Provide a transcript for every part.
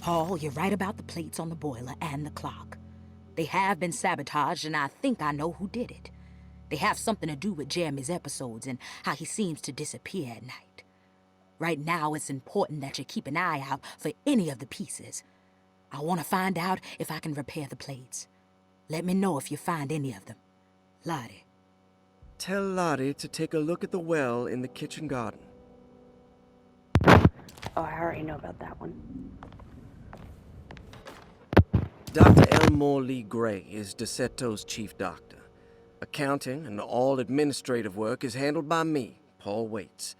Paul, you're right about the plates on the boiler and the clock. They have been sabotaged, and I think I know who did it. They have something to do with Jeremy's episodes and how he seems to disappear at night. Right now, it's important that you keep an eye out for any of the pieces. I want to find out if I can repair the plates. Let me know if you find any of them. Lottie. Tell Lottie to take a look at the well in the kitchen garden. Oh, I already know about that one. Dr. Elmore Lee Gray is DeSeto's chief doctor. Accounting and all administrative work is handled by me, Paul Waits.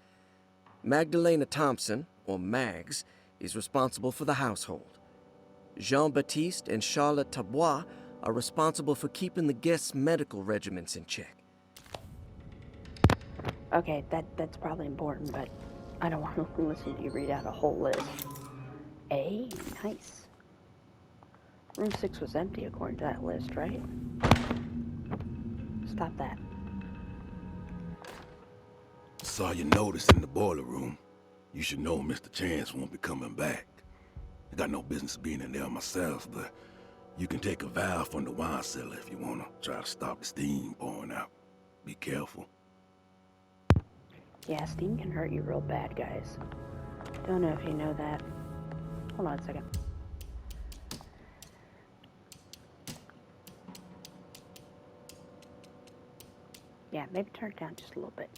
Magdalena Thompson, or Mags, is responsible for the household. Jean-Baptiste and Charlotte Tabois are responsible for keeping the guests' medical regimens in check. Okay, that's probably important, but I don't want to listen to you read out a whole list. Nice. Room 6 was empty according to that list, right? Stop that. Saw your notice in the boiler room. You should know Mr. Chance won't be coming back. I got no business being in there myself, but you can take a valve from the wine cellar if you want to try to stop the steam pouring out. Be careful. Yeah, steam can hurt you real bad, guys. Don't know if you know that. Hold on a second. Yeah, maybe turn it down just a little bit.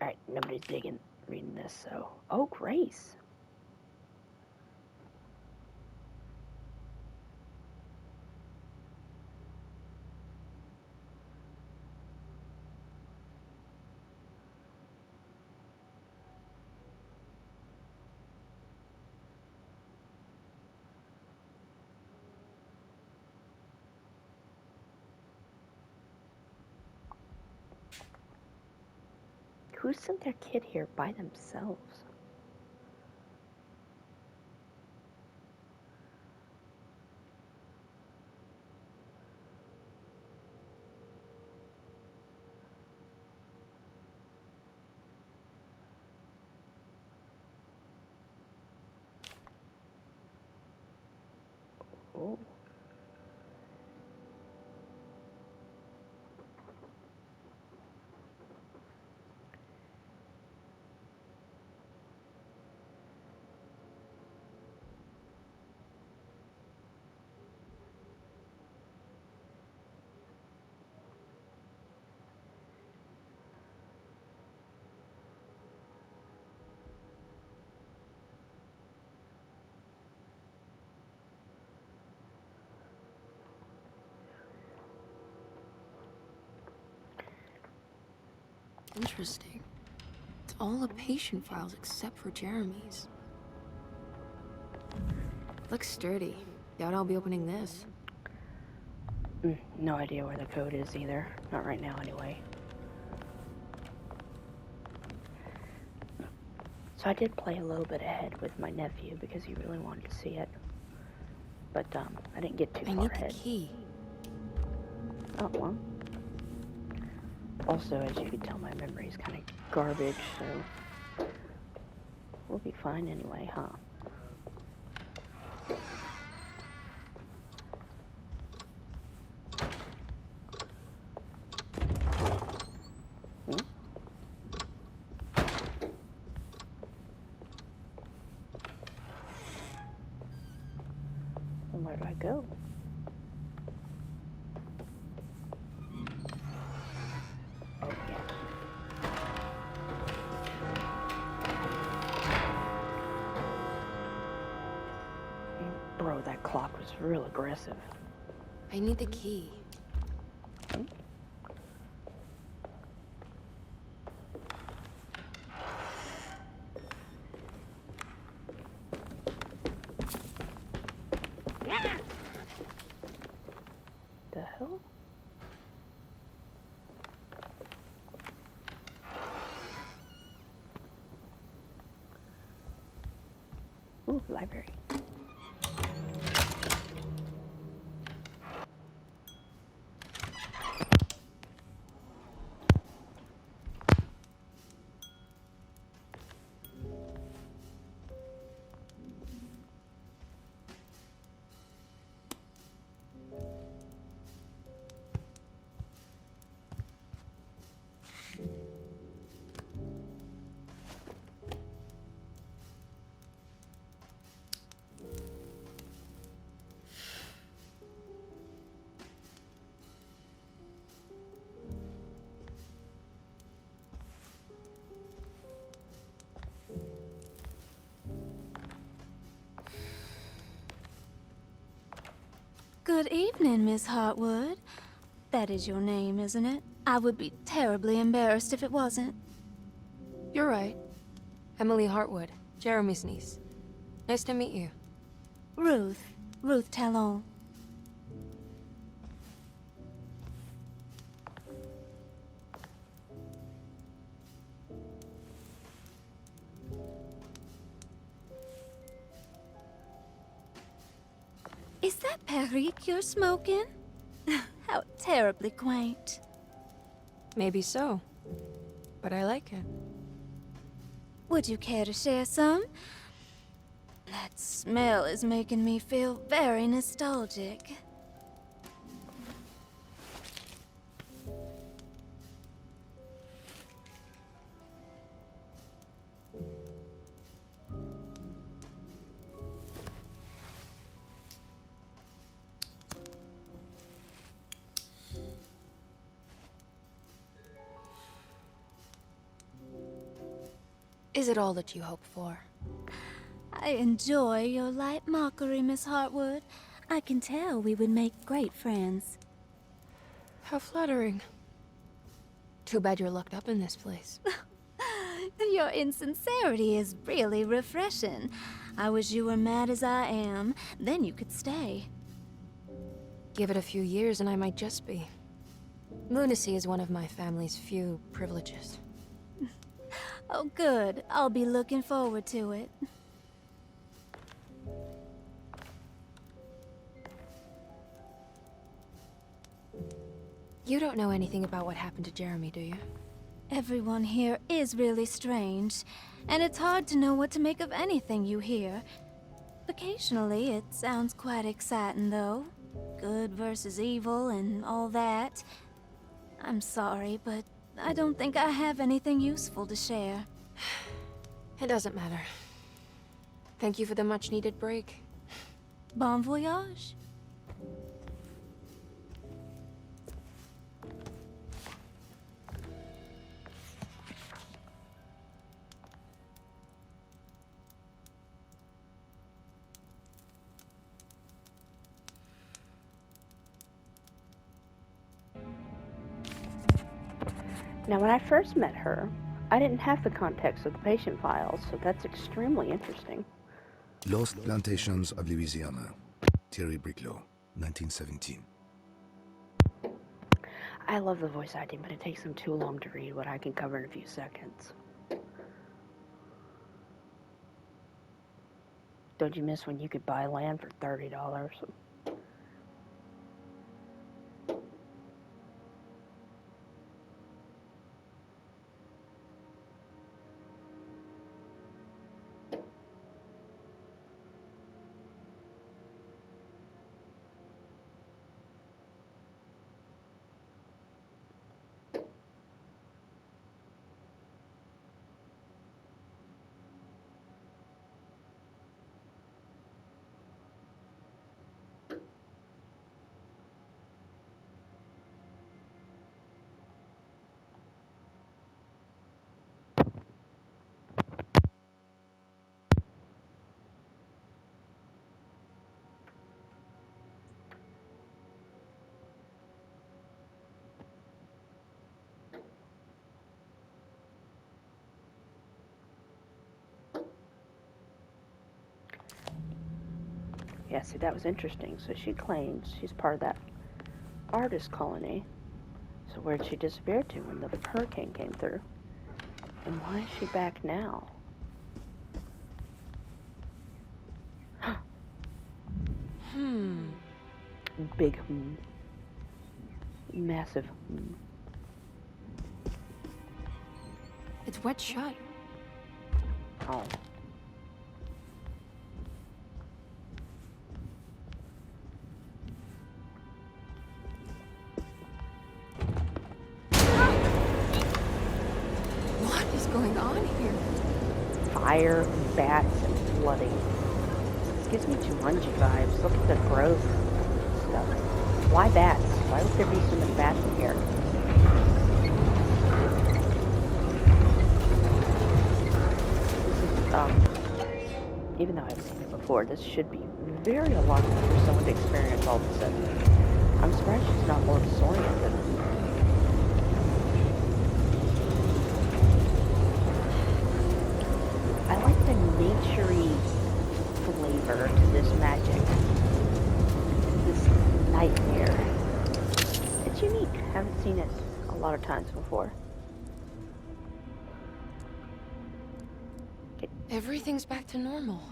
Alright, nobody's reading this, so... Oh, Grace. Who sent their kid here by themselves? Oh. Interesting. It's all the patient files except for Jeremy's. Looks sturdy. Doubt I'll be opening this. No idea where the code is either. Not right now, anyway. So I did play a little bit ahead with my nephew because he really wanted to see it. But, I didn't get too far I need ahead. the key. Oh, well. Also, as you can tell, my memory is kind of garbage, so we'll be fine anyway, huh? And where do I go? Oh, yeah. Bro, that clock was real aggressive. I need the key. The hell? Ooh, library. Good evening, Miss Hartwood. That is your name, isn't it? I would be terribly embarrassed if it wasn't. You're right. Emily Hartwood, Jeremy's niece. Nice to meet you. Ruth Talon. Is that Perique you're smoking? How terribly quaint. Maybe so. But I like it. Would you care to share some? That smell is making me feel very nostalgic. Is it all that you hope for? I enjoy your light mockery, Miss Hartwood. I can tell we would make great friends. How flattering. Too bad you're locked up in this place. Your insincerity is really refreshing. I wish you were mad as I am. Then you could stay. Give it a few years and I might just be. Lunacy is one of my family's few privileges. Oh, good. I'll be looking forward to it. You don't know anything about what happened to Jeremy, do you? Everyone here is really strange, and it's hard to know what to make of anything you hear. Occasionally, it sounds quite exciting, though. Good versus evil and all that. I'm sorry, but I don't think I have anything useful to share. It doesn't matter. Thank you for the much-needed break. Bon voyage. Now, when I first met her, I didn't have the context of the patient files, so that's extremely interesting. Lost Plantations of Louisiana. Thierry Briclot, 1917. I love the voice acting, but it takes them too long to read what I can cover in a few seconds. Don't you miss when you could buy land for $30? Yeah, see, that was interesting. So she claims she's part of that artist colony. So where'd she disappear to when the hurricane came through? And why is she back now? Big massive It's wet shut. Oh. What is going on here? Fire, bats, and flooding. This gives me Jumanji vibes. Look at the growth stuff. Why bats? Why would there be so many bats in here? Even though I've seen it before, this should be very alarming for someone to experience all of a sudden. I'm surprised she's not more disoriented. I like the naturey flavor to this magic. This nightmare. It's unique. I haven't seen it a lot of times before. Everything's back to normal.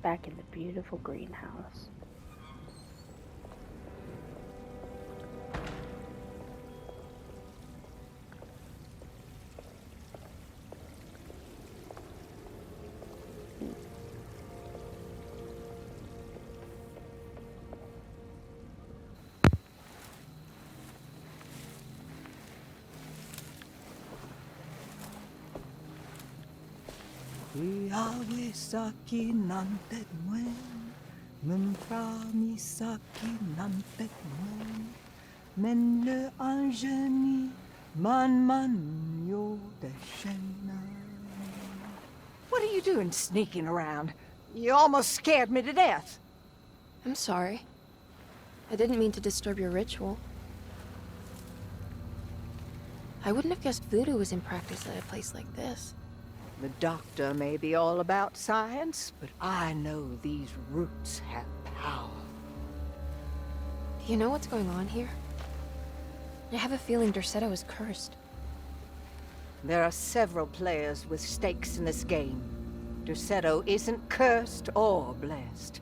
Back in the beautiful greenhouse. Misaki nantet mwen, Mumfra misaki nantet mwen, Men le anjeni man yo deshena. What are you doing sneaking around? You almost scared me to death. I'm sorry. I didn't mean to disturb your ritual. I wouldn't have guessed voodoo was in practice at a place like this. The doctor may be all about science, but I know these roots have power. Do you know what's going on here? I have a feeling Derceto is cursed. There are several players with stakes in this game. Derceto isn't cursed or blessed.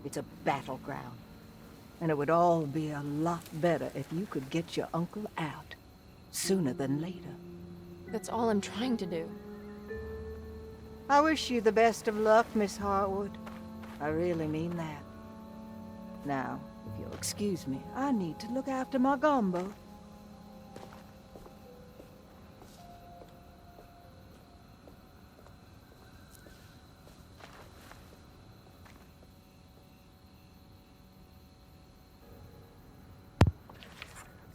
It's a battleground. And it would all be a lot better if you could get your uncle out sooner than later. That's all I'm trying to do. I wish you the best of luck, Miss Harwood. I really mean that. Now, if you'll excuse me, I need to look after my gumbo.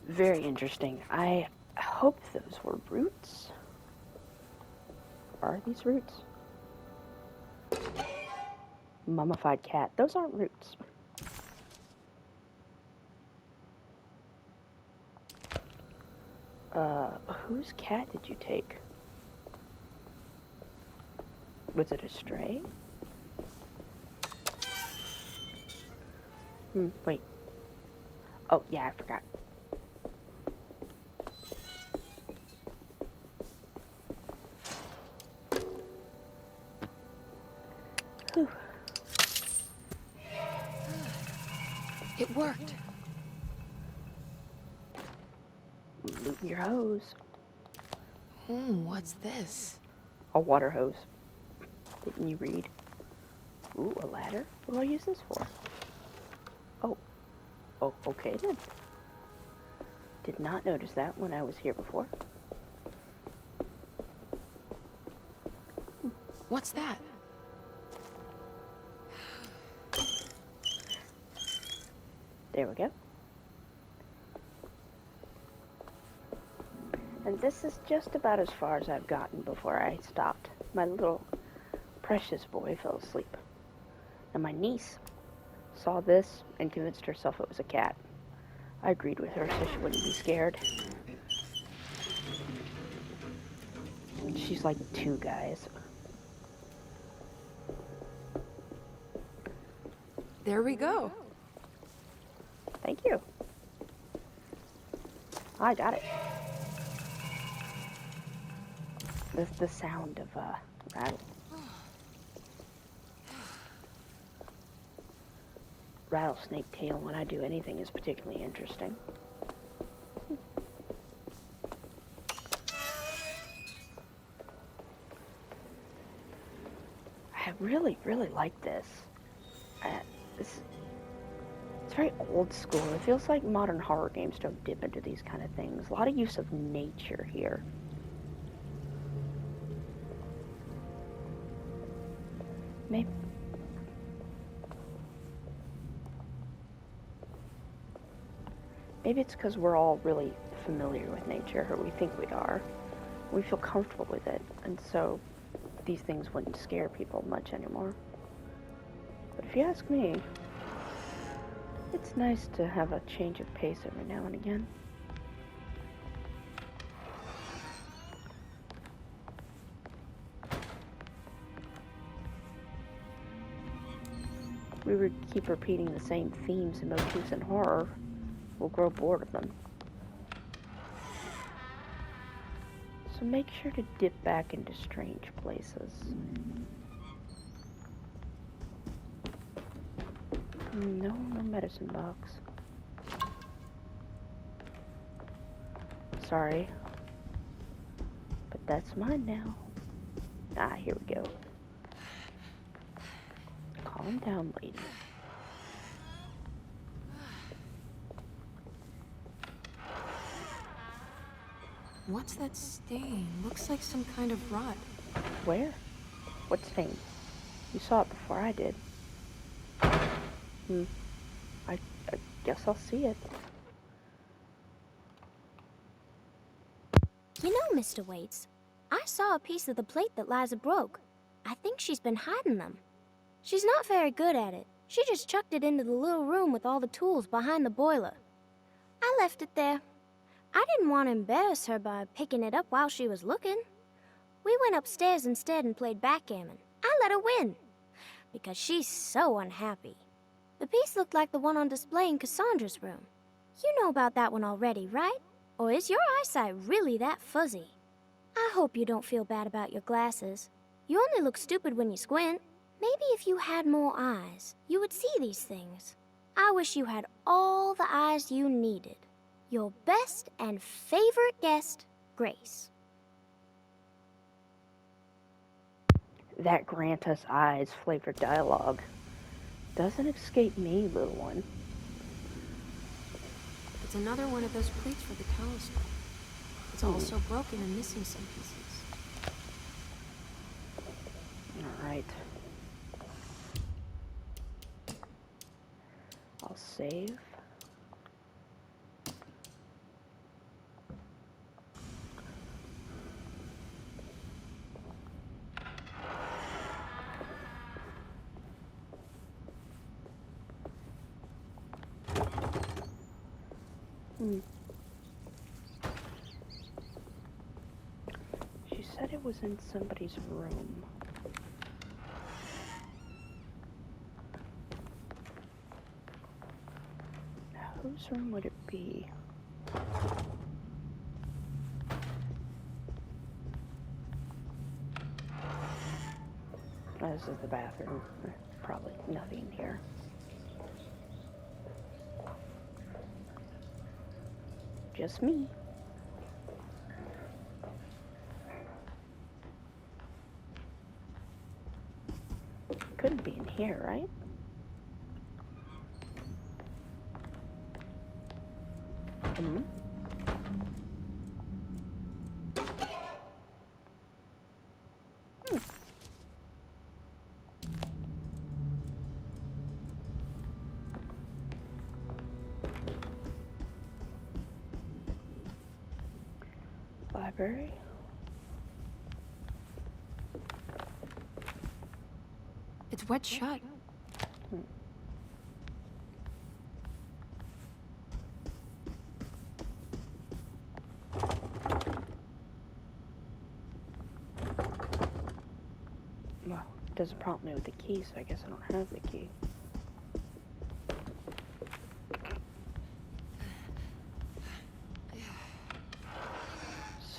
Very interesting. I hope those were roots. Are these roots? Mummified cat. Those aren't roots. Whose cat did you take? Was it a stray? Wait. Oh, yeah, I forgot. Whew. It worked. Loot your hose. What's this? A water hose. Didn't you read? Ooh, a ladder? What do I use this for? Oh. Oh, okay then. Did not notice that when I was here before. What's that? There we go. And this is just about as far as I've gotten before I stopped. My little precious boy fell asleep. And my niece saw this and convinced herself it was a cat. I agreed with her so she wouldn't be scared. She's like 2 guys. There we go. Thank you. I got it. The sound of rattlesnake tail when I do anything is particularly interesting. I really, really like this. It's very old school. It feels like modern horror games don't dip into these kind of things. A lot of use of nature here. Maybe it's because we're all really familiar with nature, or we think we are. We feel comfortable with it, and so these things wouldn't scare people much anymore. But if you ask me, it's nice to have a change of pace every now and again. We would keep repeating the same themes and motifs in horror, we'll grow bored of them. So make sure to dip back into strange places. No medicine box. Sorry. But that's mine now. Ah, here we go. Calm down, lady. What's that stain? Looks like some kind of rot. Where? What stain? You saw it before I did. I guess I'll see it. You know, Mr. Waits, I saw a piece of the plate that Liza broke. I think she's been hiding them. She's not very good at it. She just chucked it into the little room with all the tools behind the boiler. I left it there. I didn't want to embarrass her by picking it up while she was looking. We went upstairs instead and played backgammon. I let her win, because she's so unhappy. The piece looked like the one on display in Cassandra's room. You know about that one already, right? Or is your eyesight really that fuzzy? I hope you don't feel bad about your glasses. You only look stupid when you squint. Maybe if you had more eyes, you would see these things. I wish you had all the eyes you needed. Your best and favorite guest, Grace. That grant us eyes flavored dialogue doesn't escape me, little one. It's another one of those plates for the telescope. It's also broken and missing some pieces. All right. I'll save. She said it was in somebody's room. Now, whose room would it be? This is the bathroom. Probably nothing here. Just me. Couldn't be in here, right? Library. It's wet shut. Well, it doesn't prompt me with the key, so I guess I don't have the key.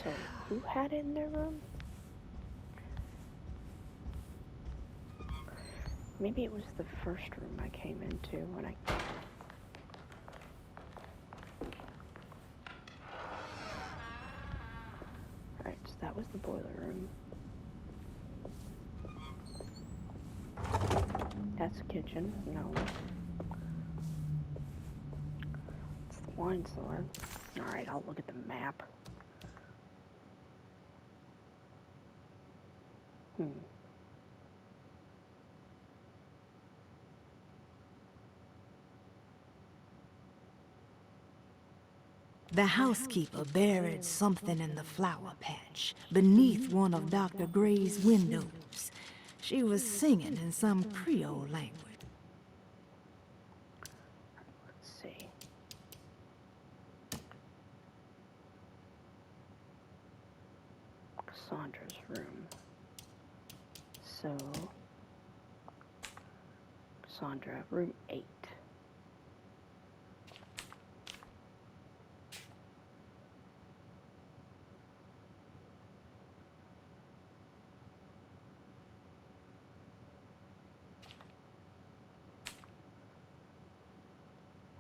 So, who had it in their room? Maybe it was the first room I came into when I... Alright, so that was the boiler room. That's the kitchen. No. It's the wine cellar. Alright, I'll look at the map. The housekeeper buried something in the flower patch beneath one of Dr. Gray's windows. She was singing in some Creole language. Let's see. Cassandra's room. So, Cassandra, room 8.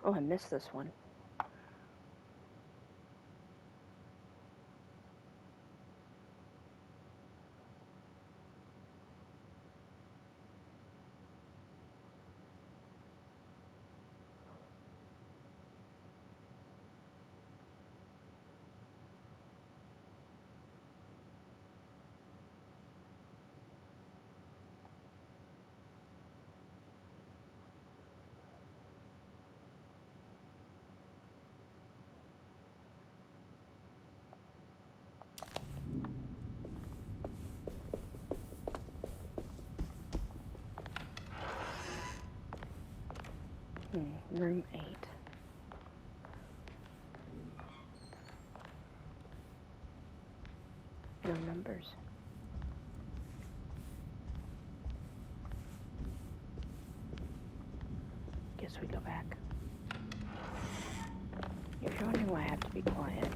Oh, I missed this one. Room 8. No numbers. Guess we go back. If you're wondering why I have to be quiet,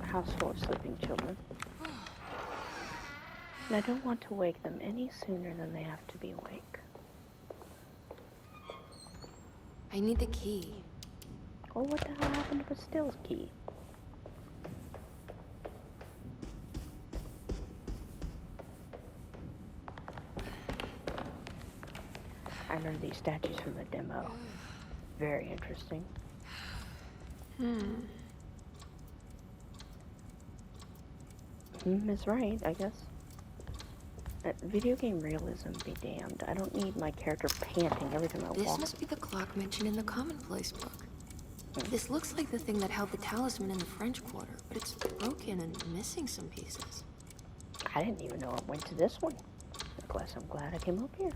a house full of sleeping children. And I don't want to wake them any sooner than they have to be awake. I need the key. Well, what the hell happened to Bastille's key? I remember these statues from the demo. Very interesting. Is right, I guess. Video game realism be damned. I don't need my character panting every time I walk. This must be the clock mentioned in the Commonplace book. This looks like the thing that held the talisman in the French Quarter, but it's broken and missing some pieces. I didn't even know I went to this one. I'm glad I came up here.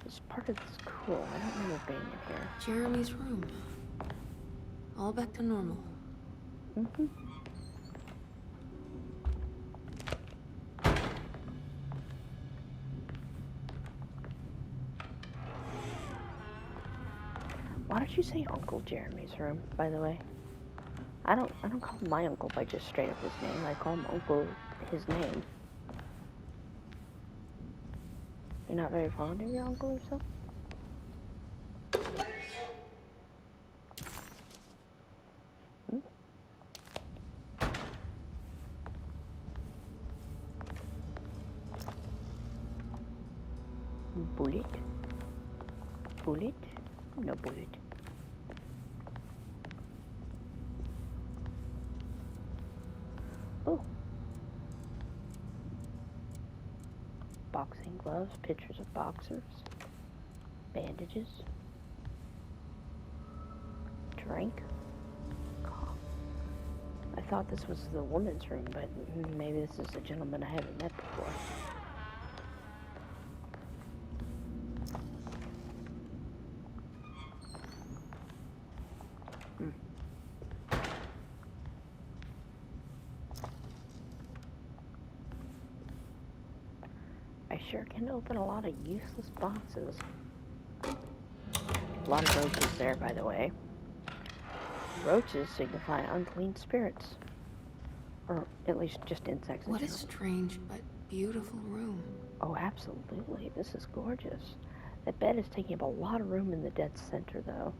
This part of this cool. I don't remember being in here. Jeremy's room. All back to normal. Why don't you say Uncle Jeremy's room, by the way? I don't call my uncle by just straight up his name. I call him Uncle his name. You're not very fond of your uncle or something? Bullet? Bullet? No bullet. Oh. Boxing gloves, pictures of boxers, bandages, drink. Oh. I thought this was the woman's room, but maybe this is a gentleman I haven't met before. sure can open a lot of useless boxes. A lot of roaches there, by the way. Roaches signify unclean spirits. Or at least just insects in What a general. strange but beautiful room. Oh, absolutely. This is gorgeous. That bed is taking up a lot of room in the dead center, though.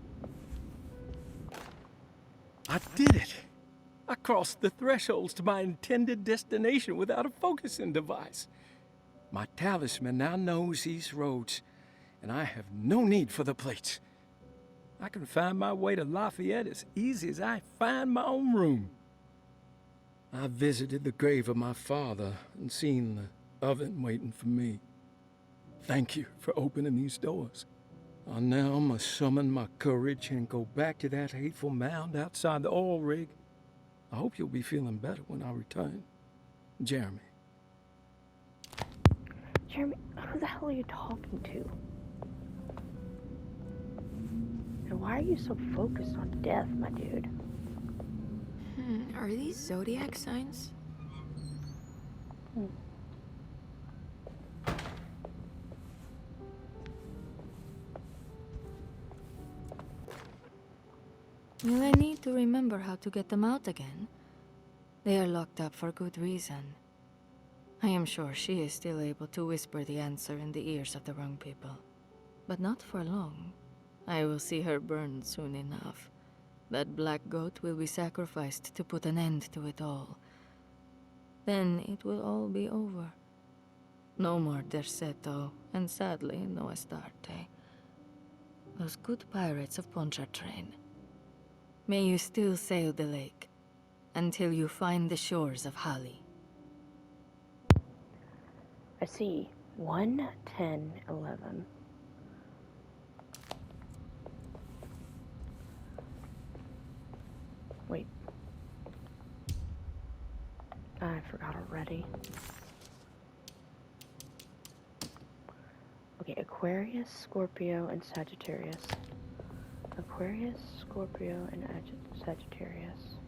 I did it! I crossed the thresholds to my intended destination without a focusing device. My talisman now knows these roads, and I have no need for the plates. I can find my way to Lafayette as easy as I find my own room. I visited the grave of my father and seen the oven waiting for me. Thank you for opening these doors. I now must summon my courage and go back to that hateful mound outside the oil rig. I hope you'll be feeling better when I return. Jeremy. Jeremy, who the hell are you talking to? And why are you so focused on death, my dude? Are these zodiac signs? Will I need to remember how to get them out again? They are locked up for good reason. I am sure she is still able to whisper the answer in the ears of the wrong people. But not for long. I will see her burned soon enough. That black goat will be sacrificed to put an end to it all. Then it will all be over. No more Derceto, and sadly, no Astarte. Those good pirates of Pontchartrain. May you still sail the lake, until you find the shores of Hali. I see 1, 10, 11. Wait. I forgot already. Okay, Aquarius, Scorpio, and Sagittarius. Aquarius, Scorpio, and Sagittarius.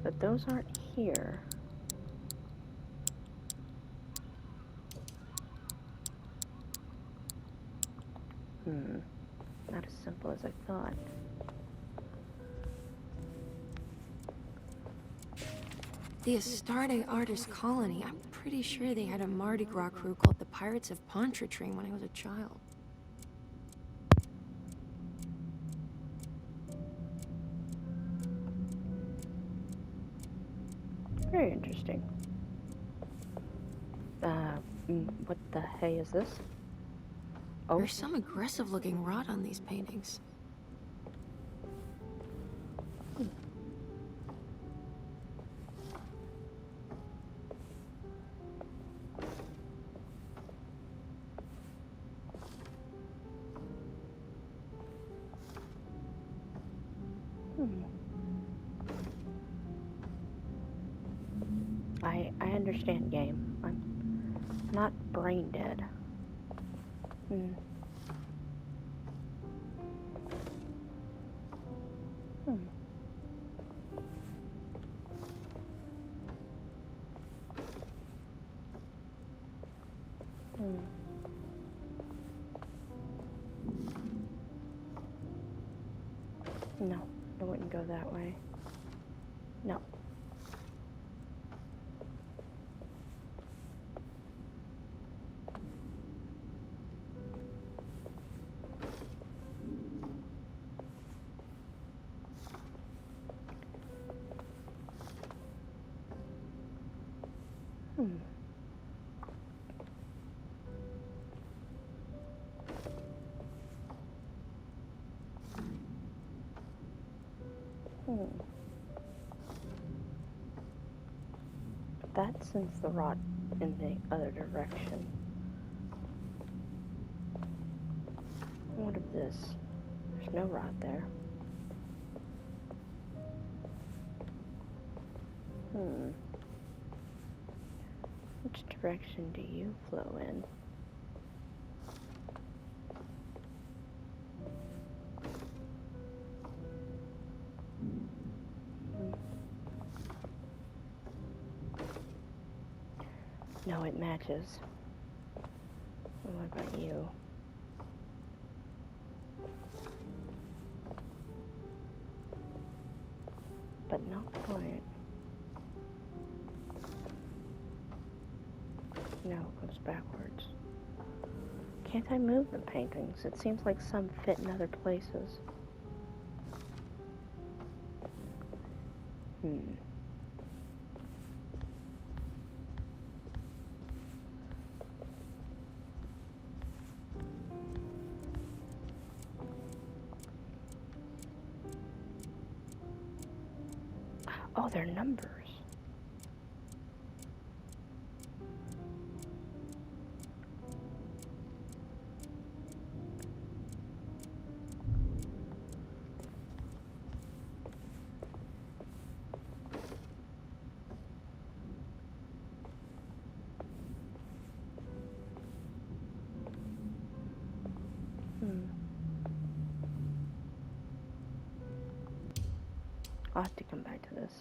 But those aren't here. Not as simple as I thought. The Astarte Artist Colony. I'm pretty sure they had a Mardi Gras crew called the Pirates of Pontchartrain when I was a child. Very interesting. What the hey is this? Oh, There's some aggressive-looking rot on these paintings. I understand, game. I'm not brain dead. No, I wouldn't go that way. No. That sends the rot in the other direction. What of this? There's no rot there. Which direction do you flow in? No, it matches. What about you? But not quite. No, it goes backwards. Can't I move the paintings? It seems like some fit in other places. Oh, they're numbers. I'll have to come back to this.